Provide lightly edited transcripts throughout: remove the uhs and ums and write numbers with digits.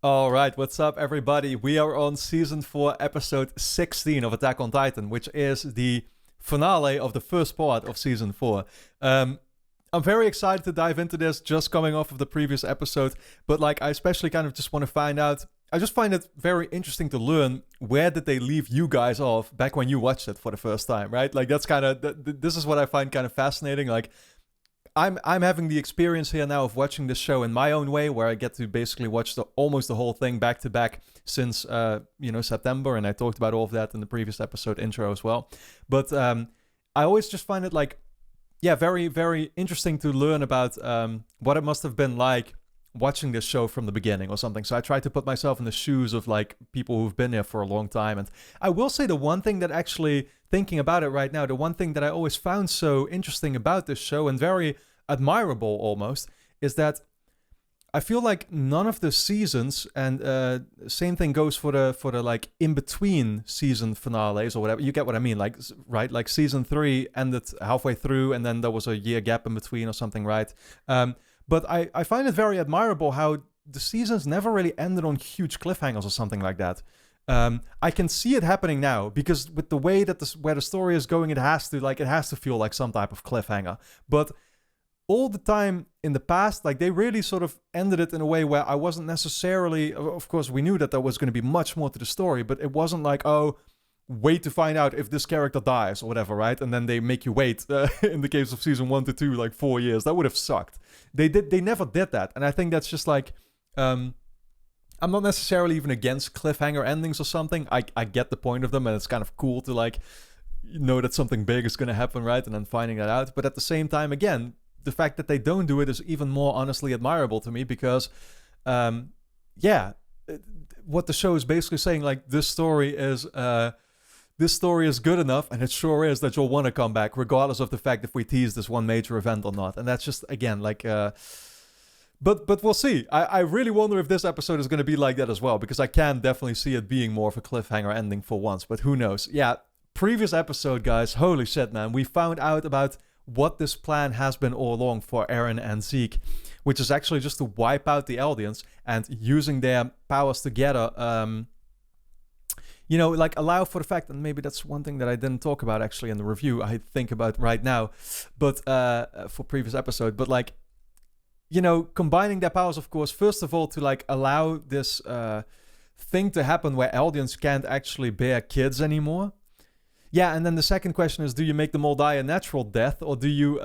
All right, what's up, everybody? We are on season 4, episode 16 of Attack on Titan, which is the finale of the first part of season 4. I'm very excited to dive into this, just coming off of the previous episode, but I especially kind of just want to find out. I just find it very interesting to learn where did they leave you guys off back when you watched it for the first time, right? That's kind of this is what I find kind of fascinating. I'm having the experience here now of watching this show in my own way, where I get to basically watch almost the whole thing back to back since September, and I talked about all of that in the previous episode intro as well. But I always just find it very, very interesting to learn about what it must have been like watching this show from the beginning or something. So I try to put myself in the shoes of people who've been there for a long time. And I will say the one thing that actually, thinking about it right now, the one thing that I always found so interesting about this show and very admirable almost is that I feel like none of the seasons, and same thing goes for the in between season finales or whatever. You get what I mean, right? Like season 3 ended halfway through, and then there was a year gap in between or something, right? But I find it very admirable how the seasons never really ended on huge cliffhangers or something like that. I can see it happening now because with the way that where the story is going, it has to feel like some type of cliffhanger. But all the time in the past, they really sort of ended it in a way where I wasn't necessarily. Of course, we knew that there was going to be much more to the story, but it wasn't wait to find out if this character dies or whatever, right? And then they make you wait. In the case of season 1 to 2, 4 years. That would have sucked. They never did that, and I think that's just I'm not necessarily even against cliffhanger endings or something. I get the point of them, and it's kind of cool to know that something big is going to happen, right? And then finding that out. But at the same time, again, the fact that they don't do it is even more honestly admirable to me because, what the show is basically saying, this story is good enough, and it sure is, that you'll want to come back regardless of the fact if we tease this one major event or not. And that's just, again, but we'll see. I really wonder if this episode is going to be like that as well, because I can definitely see it being more of a cliffhanger ending for once, but who knows. Yeah, previous episode, guys, holy shit, man. We found out about what this plan has been all along for Eren and Zeke, which is actually just to wipe out the Eldians and using their powers together, allow for the fact, and maybe that's one thing that I didn't talk about actually in the review, I think about right now, but for previous episode, but combining their powers, of course, first of all, to allow this thing to happen where Eldians can't actually bear kids anymore. Yeah, and then the second question is, do you make them all die a natural death, or do you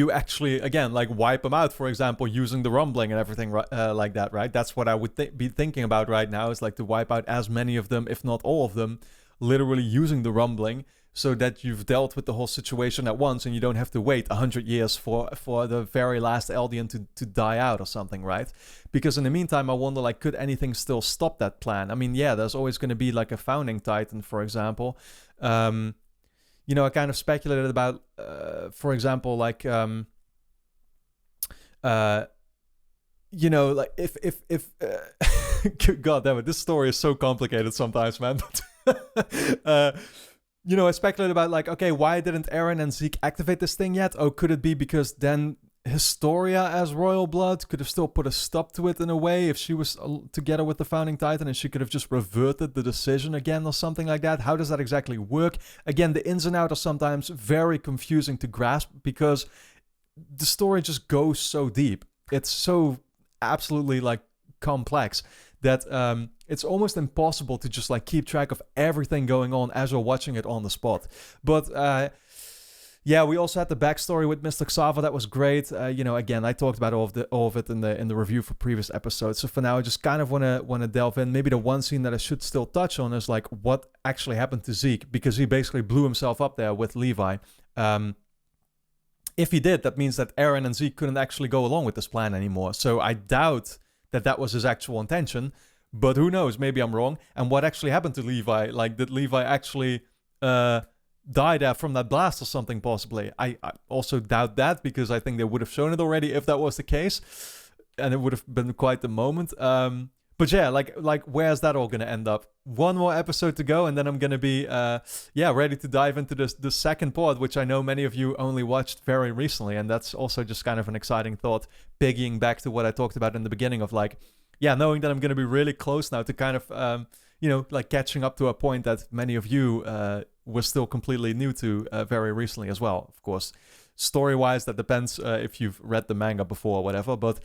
actually, again, wipe them out, for example, using the rumbling and everything like that, right? That's what I would be thinking about right now, is to wipe out as many of them, if not all of them, literally using the rumbling, so that you've dealt with the whole situation at once and you don't have to wait 100 years for the very last Eldian to die out or something, right? Because in the meantime, I wonder, could anything still stop that plan? I mean, yeah, there's always going to be a founding titan, for example. I kind of speculated about, for example, if God damn it, this story is so complicated sometimes, man. I speculated about okay, why didn't Eren and Zeke activate this thing yet? Oh, could it be because then Historia as royal blood could have still put a stop to it in a way if she was together with the founding titan, and she could have just reverted the decision again or something like that? How does that exactly work? Again, the ins and outs are sometimes very confusing to grasp because the story just goes so deep. It's so absolutely complex that it's almost impossible to just keep track of everything going on as you're watching it on the spot. But we also had the backstory with Mr. Xava. That was great. Again, I talked about all of it in the review for previous episodes. So for now, I just kind of want to delve in. Maybe the one scene that I should still touch on is what actually happened to Zeke, because he basically blew himself up there with Levi. If he did, that means that Eren and Zeke couldn't actually go along with this plan anymore. So I doubt that was his actual intention, but who knows? Maybe I'm wrong. And what actually happened to Levi? Did Levi actually die there from that blast or something, possibly? I also doubt that, because I think they would have shown it already if that was the case, and it would have been quite the moment. But yeah, where's that all going to end up? One more episode to go, and then I'm going to be, ready to dive into the second part, which I know many of you only watched very recently, and that's also just kind of an exciting thought, piggying back to what I talked about in the beginning of, yeah, knowing that I'm going to be really close now to kind of, like catching up to a point that many of you were still completely new to very recently as well. Of course, story-wise, that depends if you've read the manga before or whatever. But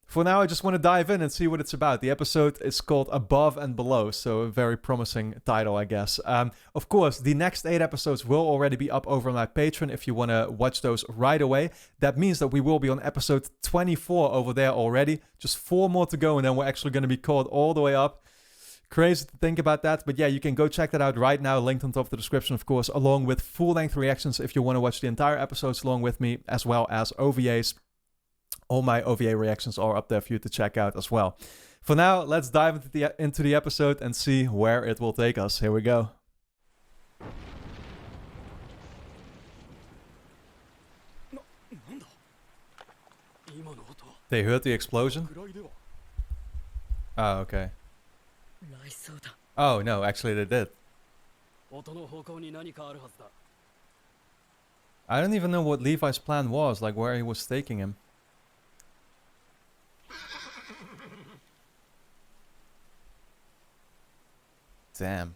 for now, I just want to dive in and see what it's about. The episode is called Above and Below, so a very promising title, I guess. Of course, the next 8 episodes will already be up over on my Patreon if you want to watch those right away. That means that we will be on episode 24 over there already. Just 4 more to go, and then we're actually going to be caught all the way up. Crazy to think about that, but yeah, you can go check that out right now, linked on top of the description, of course, along with full-length reactions if you want to watch the entire episodes along with me, as well as OVAs. All my OVA reactions are up there for you to check out as well. For now, let's dive into the episode and see where it will take us. Here we go. They heard the explosion? Oh, okay. Oh, no, actually they did. I don't even know what Levi's plan was, like where he was taking him. Damn.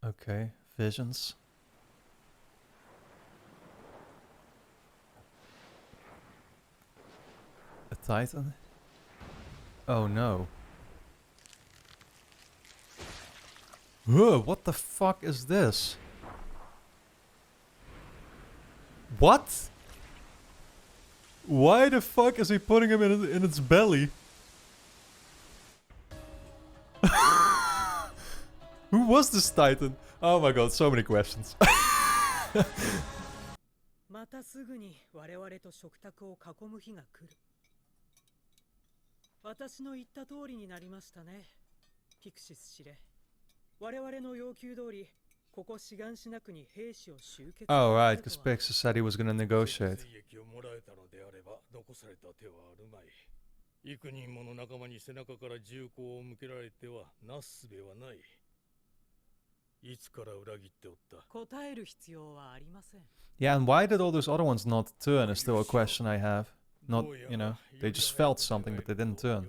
Okay, visions. A Titan? Oh no. Whoa, what the fuck is this? What? Why the fuck is he putting him in its belly? Who was this Titan? Oh my god, so many questions. Oh right, because Pixis said he was gonna negotiate. Yeah, and why did all those other ones not turn is still a question I have. Not, they just felt something but they didn't turn.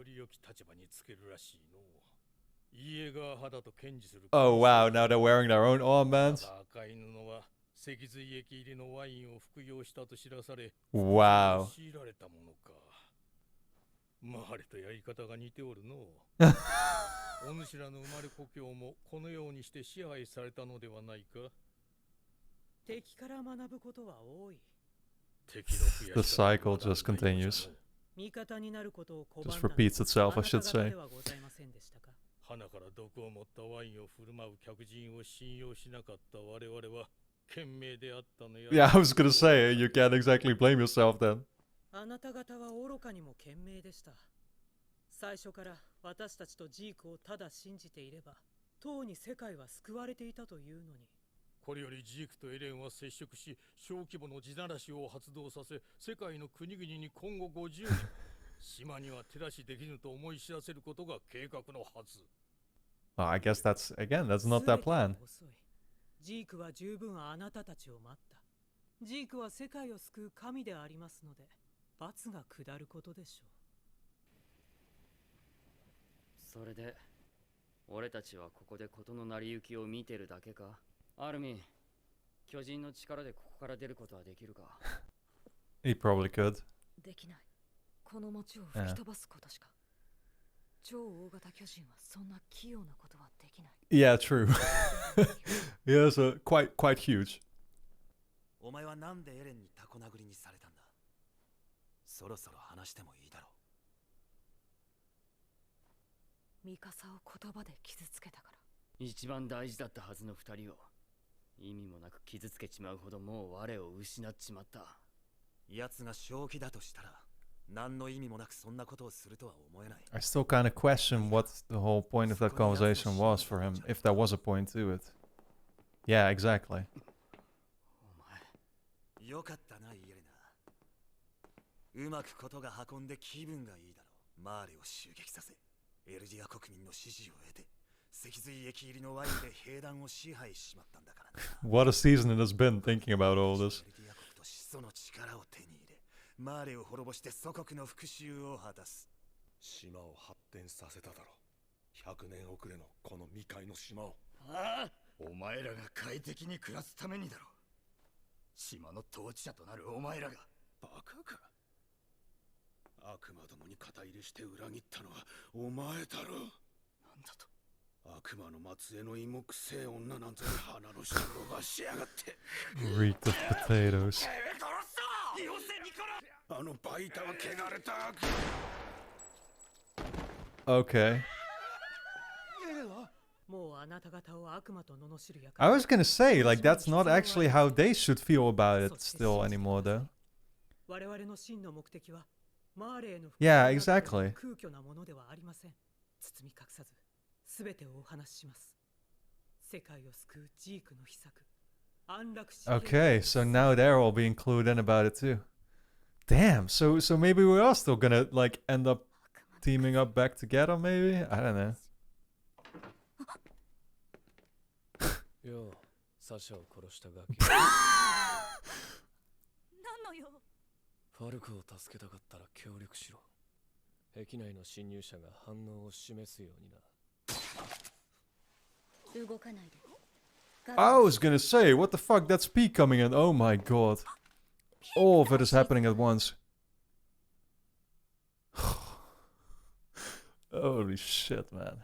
Oh wow, now they're wearing their own armbands. Wow. The cycle just continues. Just repeats itself, I should say. Yeah, I was gonna say, you can't exactly blame yourself then. Oh, I guess that's not their plan. He probably could. Yeah, true. Yeah, so quite huge. I still kind of question what the whole point of that conversation was for him, if there was a point to it. Yeah, exactly. What a season it has been thinking about all this. マーレを滅ぼして祖国の復讐を果たす。島を発展させただろう。100年遅れのこの未開の島を。ああ、お前らが快適に暮らすためにだろう。島の統治者となるお前らが。バカか。悪魔どもに肩入れして裏切ったのはお前だろう。なんだと。悪魔の末裔の芋くせえ女なんぞに鼻の下伸ばしやがって。Reeked of potatoes. あのバイタは汚れた。 Okay. I was gonna say, like, that's not actually how they should feel about it still anymore, though. Yeah, exactly. Okay, so now they're all being clued in about it too. Damn, so maybe we are still gonna, like, end up teaming up back together, maybe? I don't know. よう、サシャを殺したガキ。何のよ。ファルコを助けたかったら協力しろ。壁内の侵入者が反応を示すようにな。動かないで。I was gonna say, what the fuck? That's P coming in. Oh my god. All of it is happening at once. Holy shit, man.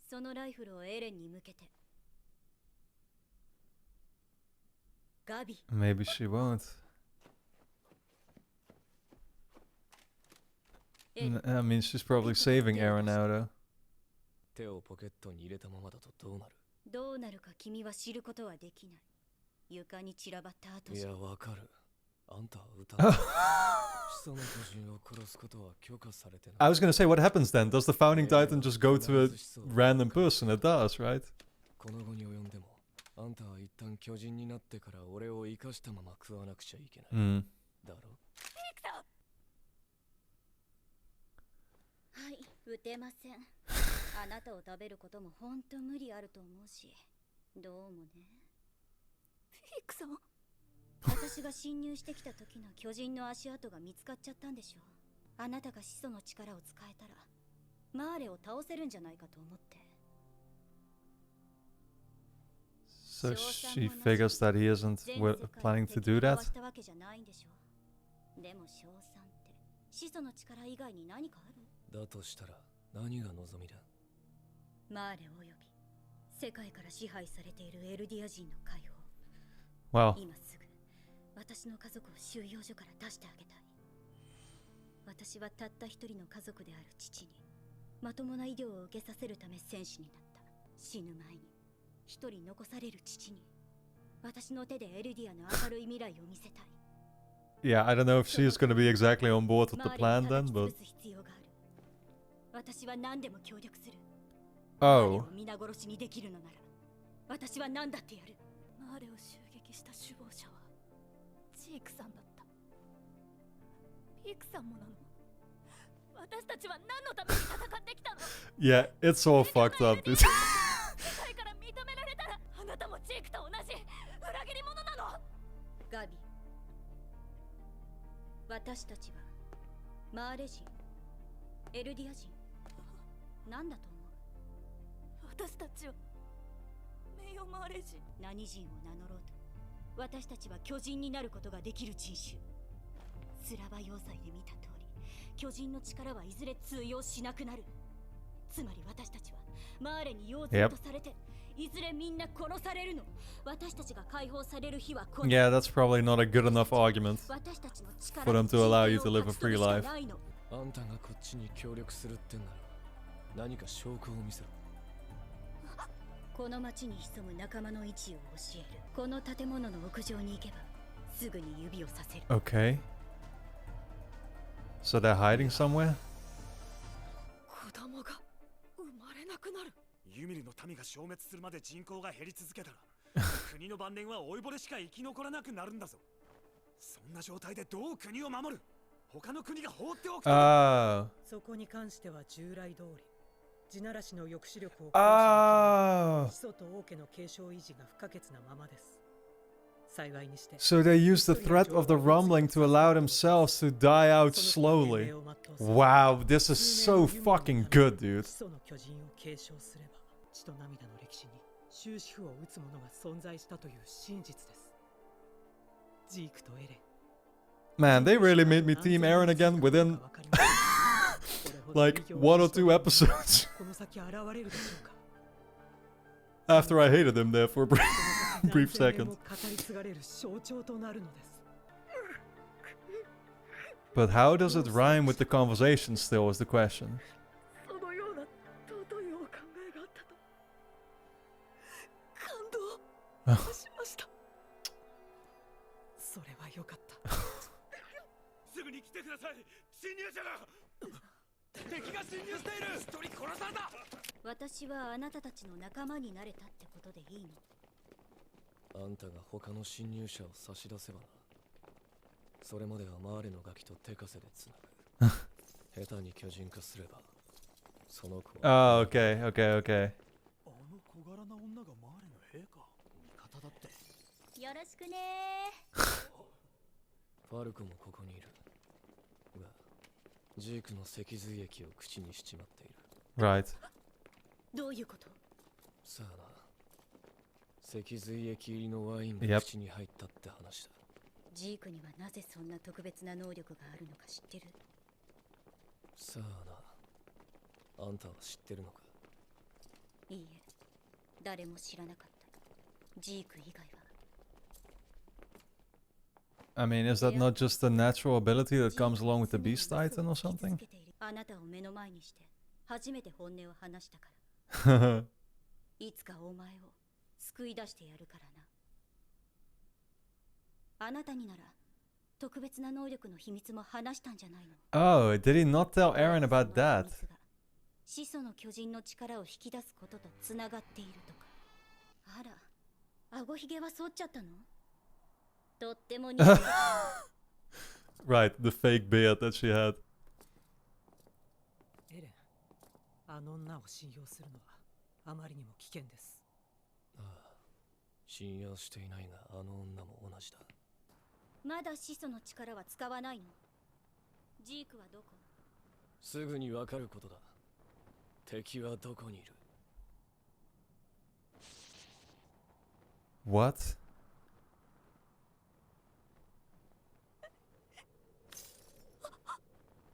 そのライフルをエレンに向けて。ガビ。Maybe she won't. I mean, she's probably saving Aaron now, though. 手をポケットに入れたままだとどうなる？どうなるか君は知ることはできない。床に散らばった後じゃ。いや、わかる。あんたは歌う。始祖の巨人を殺すことは許可されてない。I was gonna say, what happens then? Does the founding titan just go to a random person? It does, right? この後に及んでも、あんたは一旦巨人になってから俺を生かしたまま食わなくちゃいけない。だろ？はい、撃てません。あなたを食べることも本当無理あると思うし、どうもね。フィクさん。私が侵入してきた時の巨人の足跡が見つかっちゃったんでしょ。あなたが始祖の力を使えたら、マーレを倒せるんじゃないかと思って。So she figures that he isn't planning to do that? でも賞賛って始祖の力以外に何かある？だとしたら何が望みだ？マーレおよび世界から支配されているエルディア人の解放。Well. 今すぐ私の家族を収容所から出してあげたい。私はたった一人の家族である父にまともな医療を受けさせるため戦士になった。死ぬ前に一人残される父に私の手でエルディアの明るい未来を見せたい。Yeah, I don't know if she's going to be exactly on board with the plan then, but... 私は何でも協力する。 Oh. 皆殺しにできるのなら私は何だってやる。マーレを襲撃した首謀者はジークさんだった。ピークさんもなの？私たちは何のために戦ってきたの？ Yeah, it's all fucked up, dude. 世界から認められたらあなたもジークと同じ裏切り者なの？ガビ、私たちはマーレ人、エルディア人、何だと思う？私たちは名誉マーレ人。何人を名乗ろうと私たちは巨人になることができる人種。スラバ要塞で見た通り、巨人の力はいずれ通用しなくなる。つまり私たちはマーレに養蚕とされて、いずれみんな殺されるの。私たちが解放される日は来ない。 Yeah, that's probably not a good enough argument for them to allow you to live a free life. あんたがこっちに協力するってなら何か証拠を見せろ。この町に潜む仲間の位置を教える。この建物の屋上に行けばすぐに指をさせる。 Okay. So they're hiding somewhere? 子供が生まれなくなる。ユミルの民が消滅するまで人口が減り続けたら国の晩年は老いぼれしか生き残らなくなるんだぞ。そんな状態でどう国を守る？他の国が放っておくと。Ah. そこに関しては従来通り地ならしの抑止力を Oh. 始祖と王家の継承維持が不可欠なままです。幸いにして So they use the threat of the rumbling to allow themselves to die out slowly. Wow, this is so fucking good, dude. 始祖の巨人を継承すれば血と涙の歴史に終止符を打つ者が存在したという真実です。ジークとエレン Man, they really made me Team Eren again within like 1 or 2 episodes. この先現れるでしょうか。 After I hated him there for a brief second. But how does it rhyme with the conversation still is the question. そのような尊いお考えがあったと感動しました。それはよかった。すぐに来てください。侵入者が敵が侵入している。一人殺された。私はあなたたちの仲間になれたってことでいいの？あんたが他の侵入者を差し出せばな。それまではマーレのガキと手稼でつなぐ。下手に巨人化すればその子は Oh, okay, okay, okay. あの小柄な女がマーレの兵か。味方だって。よろしくねファルコもここにいるがジークの脊髄液を口にしちまっている。 Right. どういうこと？さあな、脊髄液入りのワイン Yep. が口に入ったって話だ。ジークにはなぜそんな特別な能力があるのか知ってる？さあな、あんたは知ってるのか？いいえ、誰も知らなかった。ジーク以外は。 I mean, is that not just a natural ability that comes along with the Beast Titan or something? あなたを目の前にして初めて本音を話したから。いつかお前を救い出してやるからな。あなたになら特別な能力の秘密も話したんじゃないの？ Oh, did he not tell Eren about that? 始祖の巨人の力を引き出すこととつながっているとか。あら、顎ひげは剃っちゃったの？とっても似てる。Right, the fake beard that she had. エレン、あの女を信用するのはあまりにも危険です。ああ、信用していないがあの女も同じだ。まだ始祖の力は使わないの？ジークはどこ？すぐにわかることだ。敵はどこにいる？ What?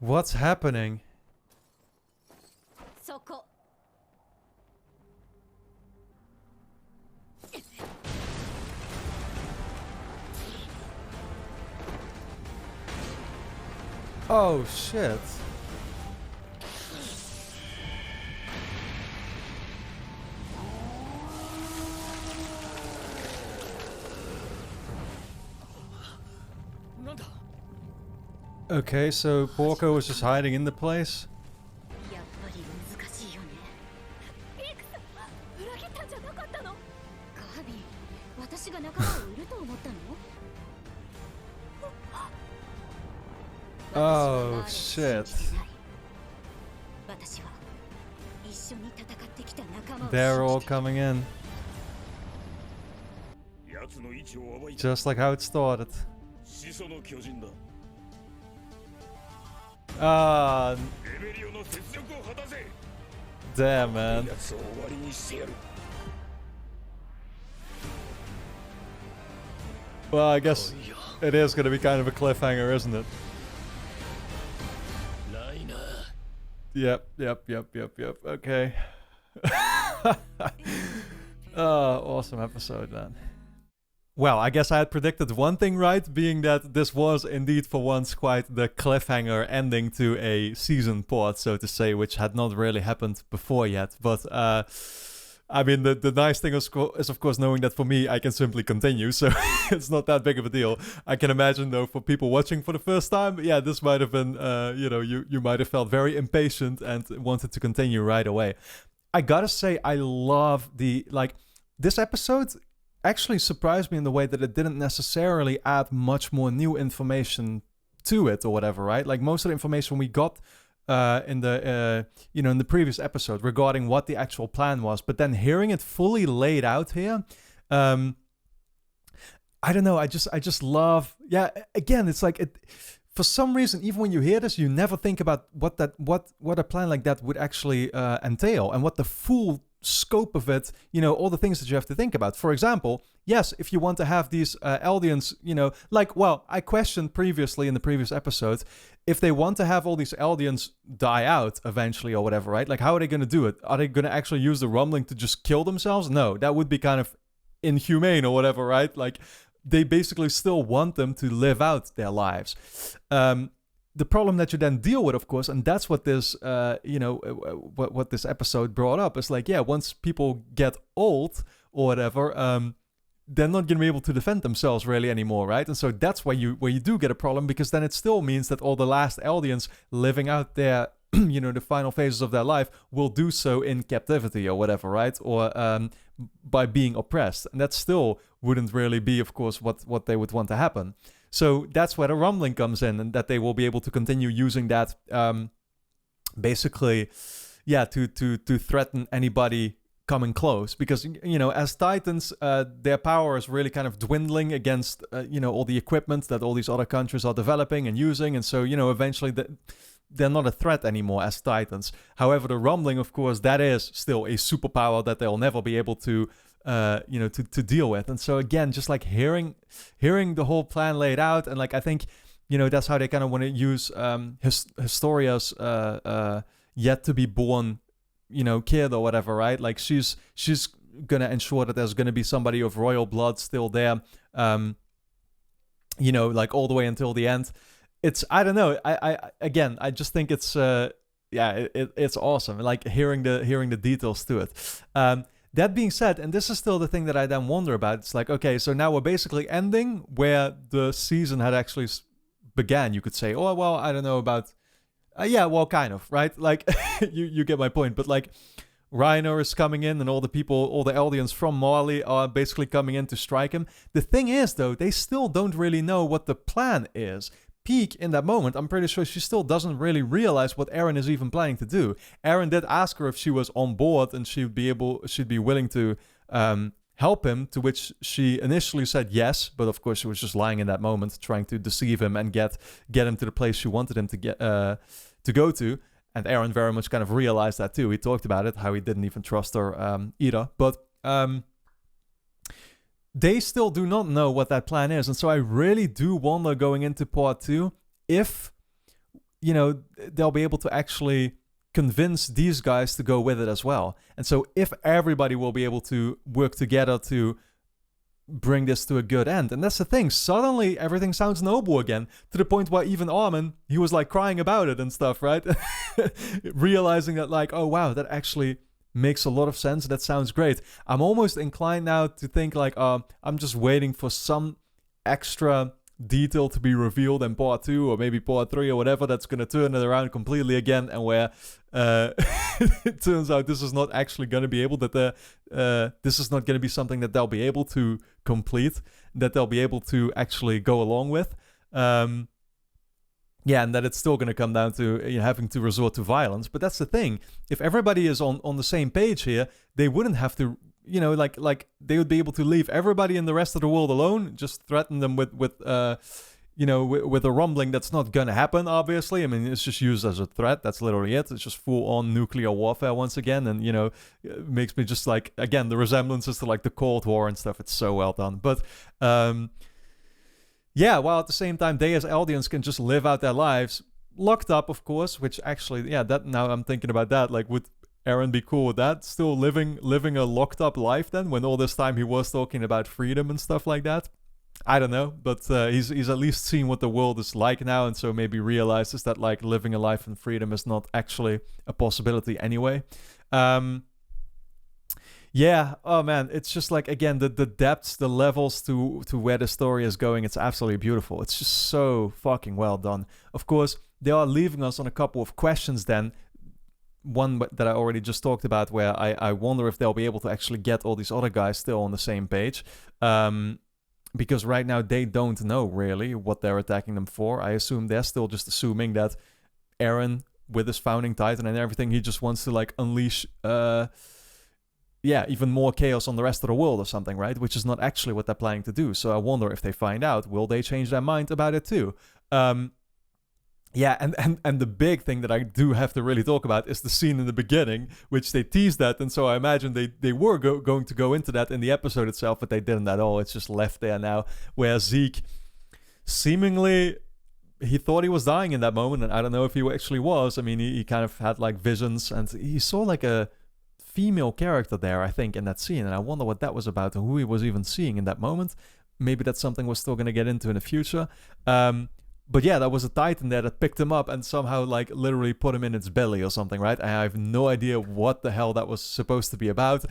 What's happening? そこ。Oh shit. Okay, so Porco was just hiding in the place? やっぱり難しいよね。ピークさんは裏切ったんじゃなかったの？ガビ、私が仲間を売ると思ったの？ Oh shit. 私は一緒に戦ってきた仲間を They're all coming in. 奴の位置を暴いて Just like how it started. 始祖の巨人だ。 Ah, レベリオの雪辱を果たせ。 damn, man. 奴を終わりにしてやる。 Well, I guess it is going to be kind of a cliffhanger, isn't it? ライナー。 Yep. Okay. Awesome episode, man. Well, I guess I had predicted one thing right, being that this was indeed for once quite the cliffhanger ending to a season pod, so to say, which had not really happened before yet. But, I mean, the nice thing is, of course, knowing that for me, I can simply continue, so it's not that big of a deal. I can imagine, though, for people watching for the first time, yeah, this might have been, you might have felt very impatient and wanted to continue right away. I gotta say, I love this episode actually surprised me in the way that it didn't necessarily add much more new information to it or whatever, right? Like most of the information we got in the in the previous episode regarding what the actual plan was, but then hearing it fully laid out here, I don't know. I just love. Yeah, again, it's like it. For some reason, even when you hear this, you never think about what a plan like that would actually entail, and what the full scope of it, all the things that you have to think about. For example, yes, if you want to have these Eldians, I questioned previously in the previous episode, if they want to have all these Eldians die out eventually or whatever, right? Like, how are they going to do it? Are they going to actually use the rumbling to just kill themselves? No, that would be kind of inhumane or whatever, right? Like, they basically still want them to live out their lives. The problem that you then deal with, of course, and that's what this, what this episode brought up, is like, yeah, once people get old or whatever, they're not going to be able to defend themselves really anymore, right? And so that's where you do get a problem, because then it still means that all the last Eldians living out their, the final phases of their life will do so in captivity or whatever, right? Or by being oppressed. And that still wouldn't really be, of course, what they would want to happen. So that's where the rumbling comes in, and that they will be able to continue using that, basically, to threaten anybody coming close. Because, as Titans, their power is really kind of dwindling against, all the equipment that all these other countries are developing and using. And so, eventually they're not a threat anymore as Titans. However, the rumbling, of course, that is still a superpower that they'll never be able to to deal with. And so again, just like hearing the whole plan laid out, and like I think that's how they kind of want to use Historia's yet to be born kid or whatever, right? Like she's gonna ensure that there's gonna be somebody of royal blood still there, like all the way until the end. It's, I don't know, I just think it's it's awesome, like hearing the details to it. That being said, and this is still the thing that I then wonder about, it's like, okay, so now we're basically ending where the season had actually began, you could say. Oh, well, I don't know about... kind of, right? Like, you get my point. But, like, Reiner is coming in, and all the Eldians from Marley are basically coming in to strike him. The thing is, though, they still don't really know what the plan is. Peak, in that moment, I'm pretty sure she still doesn't really realize what Eren is even planning to do. Eren did ask her if she was on board and she'd be willing to help him, to which she initially said yes, but of course she was just lying in that moment, trying to deceive him and get him to the place she wanted him to go to. And Eren very much kind of realized that too. He talked about it, how he didn't even trust her either. But they still do not know what that plan is. And so I really do wonder, going into part 2, if, they'll be able to actually convince these guys to go with it as well. And so if everybody will be able to work together to bring this to a good end. And that's the thing. Suddenly everything sounds noble again, to the point where even Armin, he was like crying about it and stuff, right? Realizing that, like, oh wow, that actually makes a lot of sense. That sounds great. I'm almost inclined now to think like, I'm just waiting for some extra detail to be revealed in part 2 or maybe part 3 or whatever, that's going to turn it around completely again, and where it turns out this is not actually going to be able this is not going to be something that they'll be able to complete, that they'll be able to actually go along with. And that it's still going to come down to having to resort to violence. But that's the thing. If everybody is on the same page here, they wouldn't have to, like they would be able to leave everybody in the rest of the world alone, just threaten them with a rumbling that's not going to happen, obviously. I mean, it's just used as a threat. That's literally it. It's just full-on nuclear warfare once again. And, it makes me just like, again, the resemblances to like the Cold War and stuff. It's so well done. But, while at the same time, they as Eldians can just live out their lives, locked up, of course, which actually, that now I'm thinking about that, like, would Eren be cool with that? Still living a locked up life then, when all this time he was talking about freedom and stuff like that? I don't know, but he's at least seen what the world is like now, and so maybe realizes that, like, living a life in freedom is not actually a possibility anyway. Oh man, it's just like, again, the depths, the levels to where the story is going, it's absolutely beautiful. It's just so fucking well done. Of course, they are leaving us on a couple of questions then. One that I already just talked about, where I wonder if they'll be able to actually get all these other guys still on the same page. Because right now they don't know really what they're attacking them for. I assume they're still just assuming that Eren with his founding titan and everything, he just wants to like unleash even more chaos on the rest of the world or something, right? Which is not actually what they're planning to do. So I wonder if they find out, will they change their mind about it too? And the big thing that I do have to really talk about is the scene in the beginning, which they teased at, and so I imagine they were going to go into that in the episode itself, but they didn't at all. It's just left there now, where Zeke seemingly, he thought he was dying in that moment, and I don't know if he actually was. I mean, he kind of had like visions, and he saw like a female character there, I think, in that scene, and I wonder what that was about and who he was even seeing in that moment. Maybe that's something we're still going to get into in the future. But yeah, that was a titan there that picked him up and somehow like literally put him in its belly or something, right? I have no idea what the hell that was supposed to be about.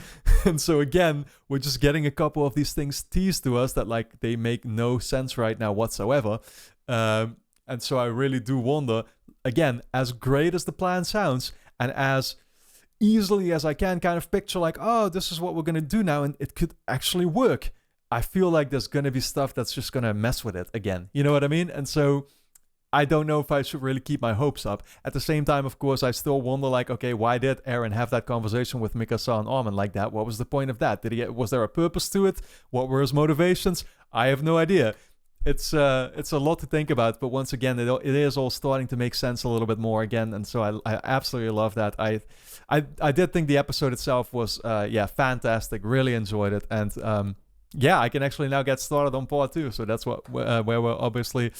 And so again, we're just getting a couple of these things teased to us that like they make no sense right now whatsoever. And so I really do wonder, again, as great as the plan sounds, and as easily as I can kind of picture like, oh, this is what we're going to do now, and it could actually work, I feel like there's going to be stuff that's just going to mess with it again. You know what I mean? And so I don't know if I should really keep my hopes up. At the same time, of course, I still wonder like, okay, why did Eren have that conversation with Mikasa and Armin like that? What was the point of that? Was there a purpose to it? What were his motivations? I have no idea. It's a lot to think about, but once again, it is all starting to make sense a little bit more again, and so I absolutely love that. I did think the episode itself was fantastic. Really enjoyed it, and I can actually now get started on part 2. So that's where we're obviously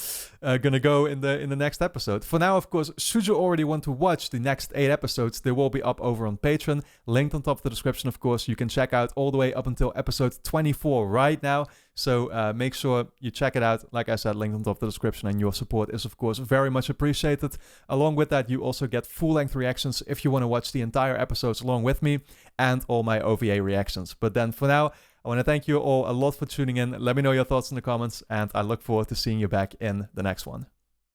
gonna go in the next episode. For now, of course, should you already want to watch the next 8 episodes, they will be up over on Patreon, linked on top of the description. Of course, you can check out all the way up until episode 24 right now. So make sure you check it out. Like I said, linked on top of the description, and your support is, of course, very much appreciated. Along with that, you also get full-length reactions if you want to watch the entire episodes along with me, and all my OVA reactions. But then for now, I want to thank you all a lot for tuning in. Let me know your thoughts in the comments, and I look forward to seeing you back in the next one.